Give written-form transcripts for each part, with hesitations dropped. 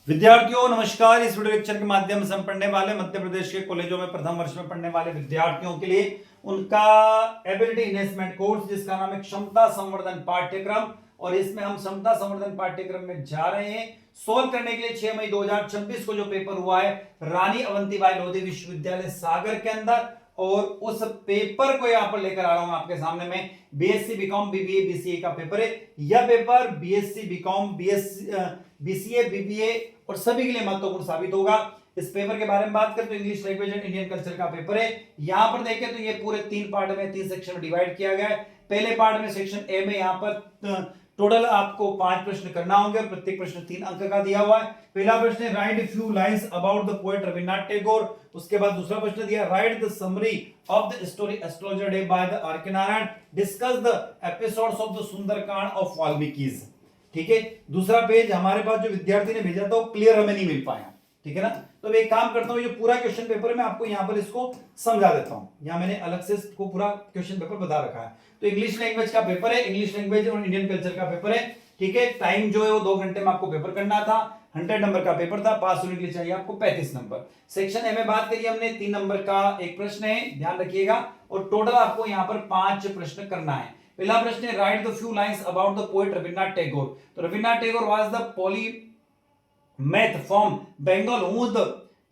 विद्यार्थियों नमस्कार। इस वीडियो लेक्चर के माध्यम से हम पढ़ने वाले मध्य प्रदेश के कॉलेजों में प्रथम वर्ष में पढ़ने वाले विद्यार्थियों के लिए उनका एबिलिटी इनहेंसमेंट कोर्स जिसका नाम है क्षमता संवर्धन पाठ्यक्रम, और इसमें हम क्षमता संवर्धन पाठ्यक्रम में जा रहे हैं सोल्व करने के लिए 6 मई 2026 को जो पेपर हुआ है रानी अवंतीबाई लोधी विश्वविद्यालय सागर के अंदर, और उस पेपर को यहां पर लेकर आ रहा हूं आपके सामने में। बीएससी बीकॉम बीबीए बीसीए का पेपर है। यह paper BSc BCom BCA BBA और सभी के लिए महत्वपूर्ण साबित होगा। इस पेपर के बारे में बात करें तो English language and Indian culture का पेपर है। यहां पर देखें तो ये पूरे 3 पार्ट में 3 सेक्शन में डिवाइड किया गया है। पहले पार्ट में सेक्शन ए में यहां पर टोटल आपको 5 प्रश्न करना होंगे और प्रत्येक प्रश्न 3 अंक का दिया हुआ है। पहला प्रश्न है write few lines about the poet Rabindranath Tagore. उसके बाद दूसरा प्रश्न दिया write the summary of the story astrologer day by the R के Narayan, discuss the episodes of the Sundarkand of Valmiki's. ठीक है, दूसरा पेज हमारे पास जो विद्यार्थी ने भेजा था वो क्लियर हमें नहीं मिल पाया। ठीक है ना, तो मैं एक काम करता हूं, ये पूरा क्वेश्चन पेपर मैं आपको यहां पर इसको समझा देता हूं। यहां मैंने अलग से इसको पूरा क्वेश्चन पेपर बता रखा है। तो इंग्लिश लैंग्वेज का पेपर है, इंग्लिश लैंग्वेज और इंडियन कल्चर का पेपर है। ठीक है, टाइम जो है वो 2 घंटे में आपको पेपर करना था। 100 नंबर का पेपर था, पास होने के लिए चाहिए आपको 35 नंबर। सेक्शन ए में बात करिए हमने 3 नंबर का एक प्रश्न है, ध्यान रखिएगा, और टोटल आपको यहां पर 5 प्रश्न करना है। पहला प्रश्न है write the few lines about the poet Rabindranath Tagore. तो Rabindranath Tagore was the polymath from Bengal who the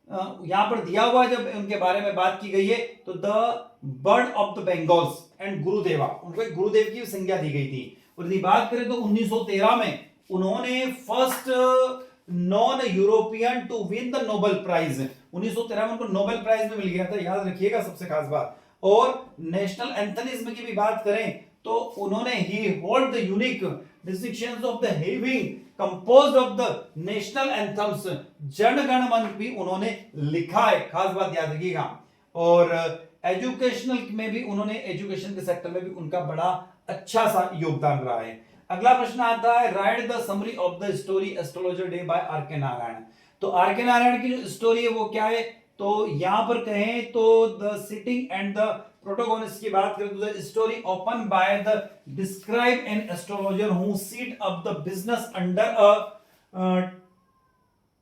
यहां पर दिया हुआ जब उनके बारे में बात की गई है तो the bird of the Bengals and Gurudeva, उनको एक गुरुदेव की संज्ञा दी गई थी। और यदि बात करें तो 1913 में उन्होंने first non European to win the Nobel prize. 1913 में उनको नोबेल प्राइज में मिल गया था, याद रखिएगा सबसे खास बात। और नेशनल एंथनिज्म की भी बात करें तो उन्होंने ही hold the unique distinctions of the having composed of the national anthems, Jana Gana मन भी उन्होंने लिखा है, खास बात याद रखिएगा। और एजुकेशनल में भी उन्होंने, एजुकेशन के सेक्टर में भी उनका बड़ा अच्छा सा योगदान रहा है। अगला प्रश्न आता है write the summary of the story astrologer day by R के नारायण। तो आर के नारायण की जो स्टोरी है वो क्या है, तो यहां पर कहें तो the setting and the protagonist की बात करें तो the story open by the describe an astrologer who seat up the business under a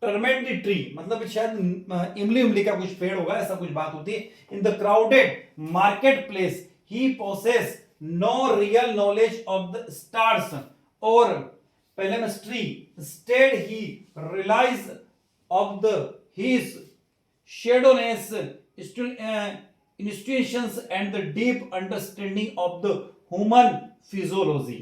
tamarind tree, मतलब शायद इमली का कुछ पेड़ होगा, ऐसा कुछ बात होती है। In the crowded market place he possess no real knowledge of the stars, और पहले में tree stead he realise of the his shadowless institutions and the deep understanding of the human physiology.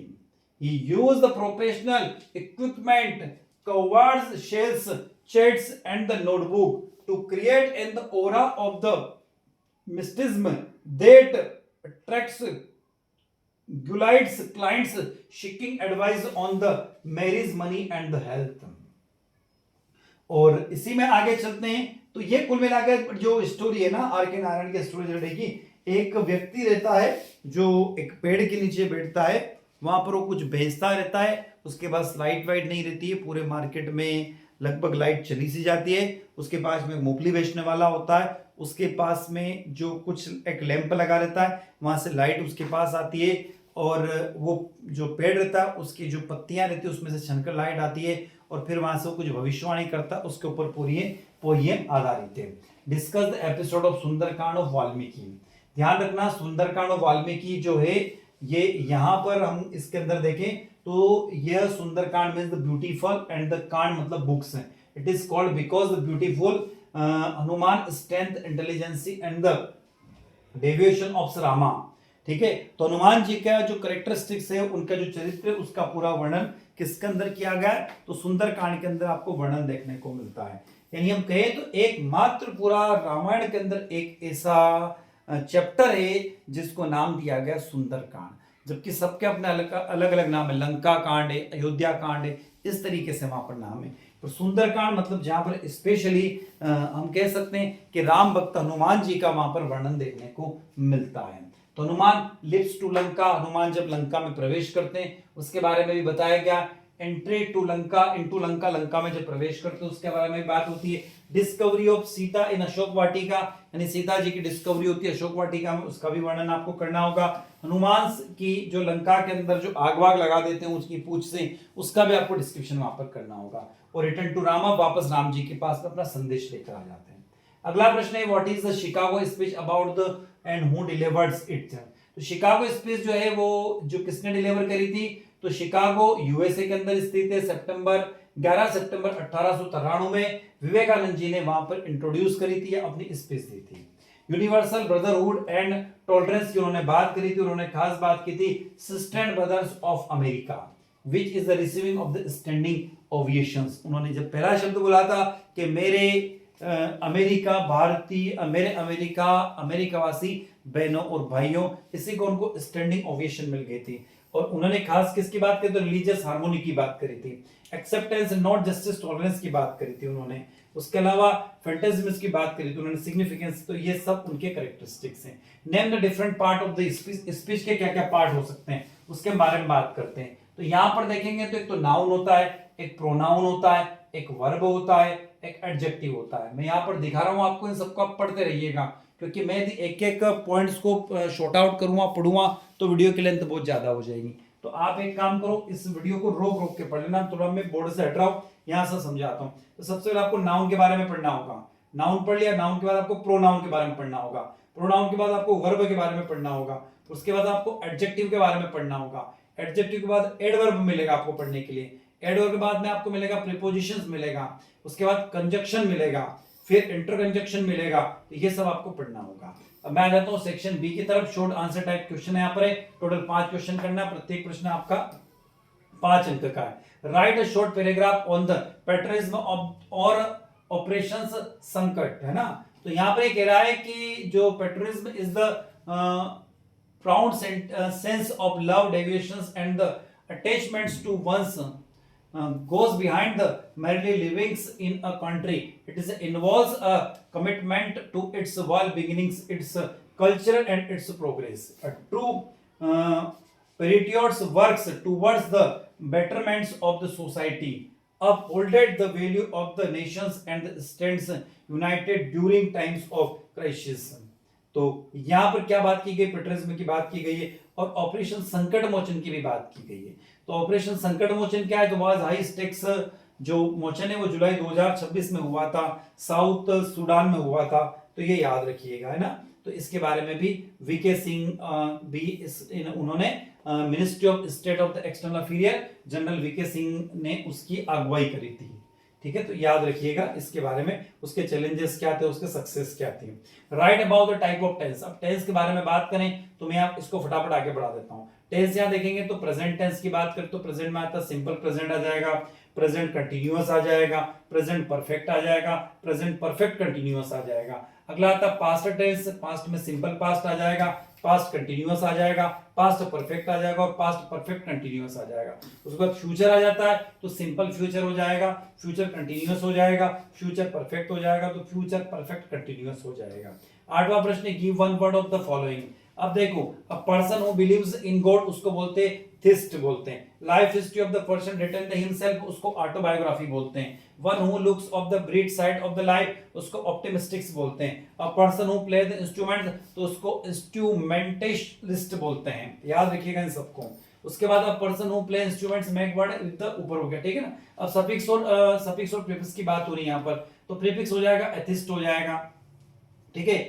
He used the professional equipment, covers, shells, charts, and the notebook to create an aura of the mysticism that attracts guides clients seeking advice on the marriage, money, and the health. और इसी में आगे चलते हैं तो ये कुल मिलाकर जो स्टोरी है ना आर के नारायण की एस्ट्रोलॉजर की, एक व्यक्ति रहता है जो एक पेड़ के नीचे बैठता है, वहां पर वो कुछ बेचता रहता है, उसके पास लाइट वाइट नहीं रहती है, पूरे मार्केट में लगभग लाइट चली सी जाती है। उसके पास में मूंगफली बेचने वाला होता है, उसके पास में जो कुछ एक लैंप लगा रहता है, वहां से लाइट उसके पास आती है, और वो जो पेड़ रहता है उसकी जो पत्तियां रहती है उसमें से छनकर लाइट आती है, और फिर वहां से वो कुछ भविष्यवाणी करता है, उसके ऊपर पूरी पोएम आधारित है। Discuss the episode of Sundarkand of Valmiki. ध्यान रखना सुंदरकांड ऑफ वाल्मीकि जो है ये यहां पर हम इसके अंदर देखें तो यह Sundarkand means the beautiful and the kand मतलब बुक्स है। It is called because the beautiful Hanuman strength intelligency and the deviation of Rama. ठीक है, तो हनुमान जी का जो कैरेक्टरिस्टिक्स है, उनका जो चरित्र है, उसका पूरा वर्णन किसके अंदर किया गया है, तो सुंदरकांड के अंदर आपको वर्णन देखने को मिलता है। यानी हम कहें तो एकमात्र पूरा रामायण के अंदर एक ऐसा चैप्टर है जिसको नाम दिया गया सुंदरकांड, जबकि सबके अपने अलग अलग नाम है, लंका कांड है, अयोध्या कांड है, इस तरीके से वहां पर नाम है। तो सुंदरकांड मतलब जहां पर स्पेशली हम कह सकते हैं कि राम भक्त हनुमान जी का वहां पर वर्णन देखने को मिलता है। तो हनुमान लिव्स टू लंका, हनुमान जब लंका में प्रवेश करते हैं उसके बारे में भी बताया गया। Entry to Lanka, into Lanka, Lanka में जब प्रवेश करते हैं उसके बारे में बात होती है। डिस्कवरी ऑफ सीता इन अशोक वाटिका, यानी सीता जी की डिस्कवरी होती है अशोक वाटिका में, उसका भी वर्णन आपको करना होगा। हनुमान की जो लंका के अंदर जो आग वाग लगा देते हैं उसकी पूछ से, उसका भी आपको डिस्क्रिप्शन वहां पर करना होगा। और रिटर्न टू रामा, वापस राम जी के पास में अपना संदेश लेकर आ जाते हैं। अगला प्रश्न है what is the Chicago speech about the end who delivers it. तो शिकागो स्पीच जो है वो जो किसने डिलीवर करी थी, तो शिकागो यूएसए के अंदर स्थित है। 11 सितंबर 1893 में विवेकानंद जी ने वहां पर इंट्रोड्यूस करी थी, अपनी स्पीच दी थी। यूनिवर्सल ब्रदरहुड एंड टॉलरेंस की उन्होंने बात करी थी, उन्होंने खास बात की थी sister brothers of America which is the receiving of the standing ovations. उन्होंने जब पहला शब्द बोला था कि मेरे अमेरिका भारतीय, मेरे अमेरिकावासी बहनों और भाइयों, इसी को उनको स्टैंडिंग ओवेशन मिल गई थी। और उन्होंने खास किसकी बात करी, तो रिलीजियस हार्मोनी की बात करी थी। एक्सेप्टेंस नॉट जस्टिस टॉलरेंस की बात करी थी उन्होंने। उसके अलावा फैंटासिज्म की बात करी थी उन्होंने, सिग्निफिकेंस, तो ये सब उनके कैरेक्टरिस्टिक्स हैं। Name the different part of the speech, speech के क्या क्या पार्ट हो सकते हैं उसके बारे में बात करते हैं। तो यहाँ पर देखेंगे तो एक तो नाउन होता है, एक प्रोनाउन होता है, एक वर्ब होता है, एक एडजेक्टिव होता है। मैं यहाँ पर दिखा रहा हूँ आपको, इन सबको आप पढ़ते रहिएगा, क्योंकि मैं एक एक पॉइंट्स को शॉर्ट आउट करूंगा, पढ़ूंगा तो वीडियो की लेंथ बहुत ज्यादा हो जाएगी। तो आप एक काम करो, इस वीडियो को रोक रोक के पढ़ लेना, थोड़ा मैं बोर्ड से हट रहा हूँ, यहाँ से समझाता हूँ। तो सबसे पहले आपको नाउन के बारे में पढ़ना होगा, नाउन पढ़ लिया, नाउन के बाद आपको प्रोनाउन के बारे में पढ़ना होगा, प्रोनाउन के बाद आपको वर्ब के बारे में पढ़ना होगा, उसके बाद आपको एडजेक्टिव के बारे में पढ़ना होगा, एडजेक्टिव के बाद एडवर्ब मिलेगा आपको पढ़ने के लिए, एडवर्ब के बाद में आपको मिलेगा प्रीपोजिशंस मिलेगा, उसके बाद कंजक्शन मिलेगा, फिर इंटरकंजक्शन मिलेगा। तो ये सब आपको पढ़ना होगा। अब मैं आ जाता हूं सेक्शन बी की तरफ। शॉर्ट आंसर टाइप क्वेश्चन है यहाँ पर, टोटल 5 क्वेश्चन करना, प्रत्येक प्रश्न आपका 5 अंक का है। Write a short paragraph on the patriotism और ऑपरेशंस संकट, है ना। तो यहाँ पर कह रहा है कि जो patriotism is the proud sense of love, devotions and the attachments to one's goes behind the merely livings in a country. It is involves a commitment to its well beginnings, its culture and its progress. A true patriots works towards the betterments of the society, upholded the value of the nations and stands united during times of crisis. तो यहां पर क्या बात की गई, पेट्रिज्म की बात की गई है और ऑपरेशन संकट मोचन की भी बात की गई है। तो ऑपरेशन संकट मोचन क्या है, तो वाज हाई स्टेक्स जो मोचन है वो जुलाई 2026 में हुआ था, साउथ सूडान में हुआ था, तो ये याद रखिएगा, है ना। तो इसके बारे में भी वीके सिंह भी उन्होंने ministry of state of the external affair general V K Singh ने उसकी अगुवाई करी थी। ठीक है, तो याद रखिएगा इसके बारे में, उसके चैलेंजेस क्या थे, उसके सक्सेस क्या थी। Write about the type of tense. अब टेंस के बारे में बात करें तो मैं आप इसको फटाफट आगे बढ़ा देता हूं। टेंस यहां देखेंगे तो प्रेजेंट टेंस की बात करें तो प्रेजेंट में आता है सिंपल प्रेजेंट आ जाएगा, प्रेजेंट कंटिन्यूअस आ जाएगा, प्रेजेंट परफेक्ट आ जाएगा, प्रेजेंट परफेक्ट कंटिन्यूअस आ जाएगा। अगला आता है पास्ट टेंस, पास्ट में सिंपल पास्ट आ जाएगा, पास्ट कंटिन्यूअस आ जाएगा, पास्ट परफेक्ट आ जाएगा और पास्ट परफेक्ट कंटिन्यूअस आ जाएगा। उसके बाद फ्यूचर आ जाता है तो सिंपल फ्यूचर हो जाएगा, फ्यूचर कंटिन्यूअस हो जाएगा, फ्यूचर परफेक्ट हो जाएगा, तो फ्यूचर परफेक्ट कंटिन्यूअस हो जाएगा। 8वां प्रश्न है give one word of the following. अब देखो, a person who believes in God उसको बोलते हैं थिस्ट बोलते हैं। Life history of the person written the himself उसको ऑटोबायोग्राफी बोलते हैं। One who looks of the bright side of the life उसको ऑप्टिमिस्टिक्स बोलते हैं। A person who play the instrument तो उसको इंस्ट्रूमेंटलिस्ट बोलते हैं। याद रखिएगा इन सबको। उसके बाद अब person who play instruments make word with the ऊपर हो गया, ठीक है ना। अब सफिक्स और प्रीफिक्स की बात हो रही है यहाँ पर, तो प्रीफिक्स हो जाएगा एथिस्ट हो जाएगा, ठीक है।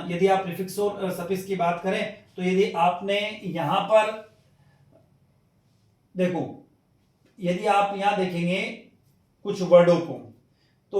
यदि आप प्रीफिक्स और सफिक्स की बात करें तो यदि आपने यहां पर देखो, यदि आप यहां देखेंगे कुछ वर्डों को तो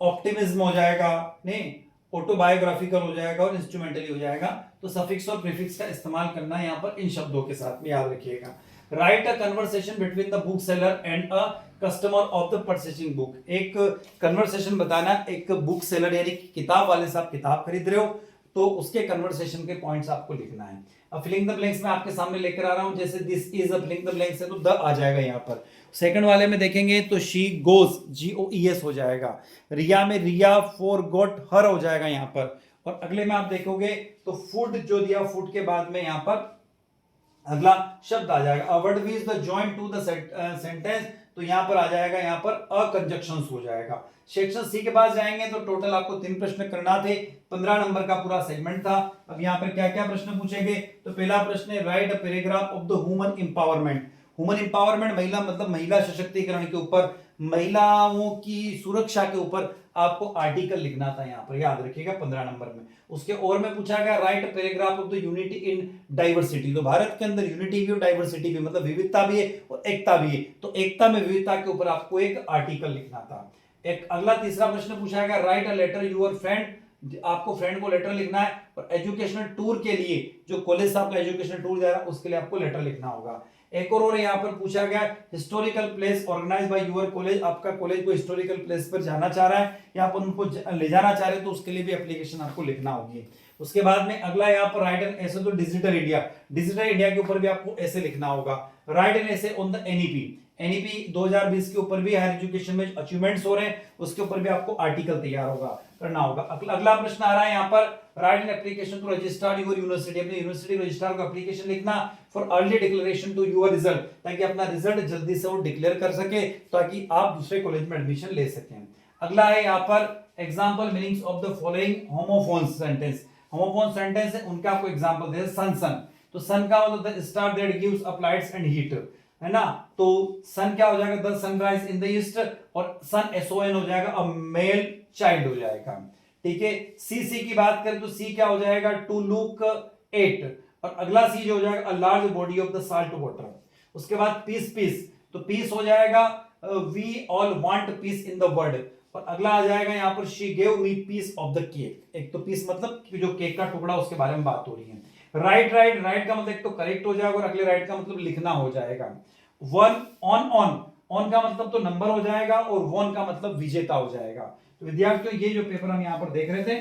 ऑप्टिमिज्म हो जाएगा, नहीं ऑटोबायोग्राफिकल हो जाएगा और इंस्ट्रूमेंटली हो जाएगा। तो सफिक्स और प्रीफिक्स का इस्तेमाल करना है यहां पर इन शब्दों के साथ में, याद रखिएगा। Right a conversation between the book seller and a customer of the purchasing book. एक कन्वर्सेशन बताना, एक बुक सेलर यानी किताब वाले से आप किताब खरीद रहे हो तो उसके कन्वर्सेशन के पॉइंट्स आपको लिखना है। अब फिलिंग द ब्लैंक्स में आपके सामने लेकर आ रहा हूं, जैसे this is a filling the blanks है तो द आ जाएगा यहाँ पर। सेकंड वाले में देखेंगे तो शी गोज GOES हो जाएगा। रिया में रिया फॉर गॉट हर हो जाएगा यहाँ पर। और अगले में आप देखोगे तो फूड जो दिया, फूड के बाद में यहाँ पर अगला शब्द आ जाएगा a word which the joint to the sentence, तो यहां पर आ जाएगा, यहां पर अ कंजक्शंस हो जाएगा। सेक्शन सी के पास जाएंगे तो टोटल आपको 3 प्रश्न करना थे, 15 नंबर का पूरा सेगमेंट था। अब यहां पर क्या क्या प्रश्न पूछेंगे, तो पहला प्रश्न है write a paragraph of the woman empowerment. Woman empowerment महिला मतलब महिला सशक्तिकरण के ऊपर, महिलाओं की सुरक्षा के ऊपर आपको आर्टिकल लिखना था, यहां पर याद रखिएगा 15 नंबर में। उसके और में पूछा गया right paragraph of the unity in diversity, तो भारत के अंदर यूनिटी भी और डाइवर्सिटी भी मतलब विविधता भी है और एकता भी है, तो एकता में विविधता के ऊपर आपको एक आर्टिकल लिखना था। एक अगला तीसरा प्रश्न पूछा गया write a letter your friend, आपको फ्रेंड को लेटर लिखना है और एजुकेशनल टूर के लिए, जो कॉलेज से आपका एजुकेशनल टूर जा रहा है उसके लिए आपको लेटर लिखना होगा। एक और यहाँ पर पूछा गया historical place organised by your college, आपका कॉलेज को हिस्टोरिकल प्लेस पर जाना चाह रहा है या पर उनको ले जाना चाह रहे हैं तो उसके लिए भी एप्लीकेशन आपको लिखना होगी। उसके बाद में अगला यहाँ पर राइट एन ऐसे तो डिजिटल इंडिया, डिजिटल इंडिया के ऊपर भी आपको ऐसे लिखना होगा। राइट एन ऐसे ऑन द एनईपी, एनईपी 2020 के ऊपर भी हायर एजुकेशन में अचीवमेंट्स हो रहे हैं उसके ऊपर भी आपको आर्टिकल तैयार होगा करना होगा। अगला प्रश्न आ रहा है यहाँ पर write an application to register your university, अपने यूनिवर्सिटी रजिस्ट्रार को एप्लीकेशन लिखना for early declaration to your result, ताकि अपना रिजल्ट जल्दी से वो डिक्लेयर कर सके ताकि आप दूसरे कॉलेज में एडमिशन ले सकें। अगला है यहाँ पर example meanings of the following homophones sentence, homophone sentence है उनका आपको एग्जांपल दे, सन सन, तो सन का मतलब the star that gives up lights and heat, है ना, तो सन क्या हो जाएगा the sunrise in the east, और सन एसओएन हो जाएगा अ मेल चाइल्ड हो जाएगा। ठीक है, सी की बात करें तो सी क्या हो जाएगा टू लुक एट, और अगला सी जो हो जाएगा a large body of the salt water. उसके बाद पीस पीस, तो पीस हो जाएगा we all want peace in the world, और अगला आ जाएगा यहाँ पर she gave me piece of the cake, एक तो पीस मतलब जो केक का टुकड़ा उसके बारे में बात हो रही है। राइट राइट राइट का मतलब एक तो करेक्ट हो जाएगा और अगले राइट का मतलब लिखना हो जाएगा। वन ऑन ऑन, ऑन का मतलब तो नंबर हो जाएगा और वन का मतलब विजेता हो जाएगा। तो विद्यार्थियों ये जो पेपर हम यहाँ पर देख रहे थे,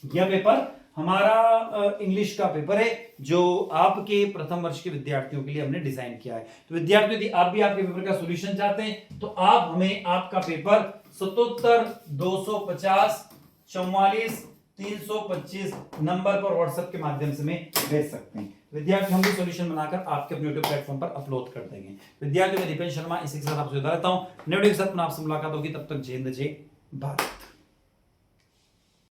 यह पेपर हमारा इंग्लिश का पेपर है जो आपके प्रथम वर्ष के विद्यार्थियों के लिए हमने डिजाइन किया है। तो विद्यार्थियों यदि आप भी आपके पेपर का सॉल्यूशन चाहते हैं तो आप हमें आपका पेपर 77 250 44 325 नंबर पर व्हाट्सएप के माध्यम से में भेज सकते हैं। विद्यार्थी हम भी सॉल्यूशन बनाकर आपके अपने यूट्यूब प्लेटफॉर्म पर अपलोड कर देंगे। विद्यार्थियों में दीपेन शर्मा, इसी के साथ आपसे विदा लेता हूं। नेक्स्ट वीडियो के साथ आपसे मुलाकात होगी, तब तक जय हिंद जय भारत।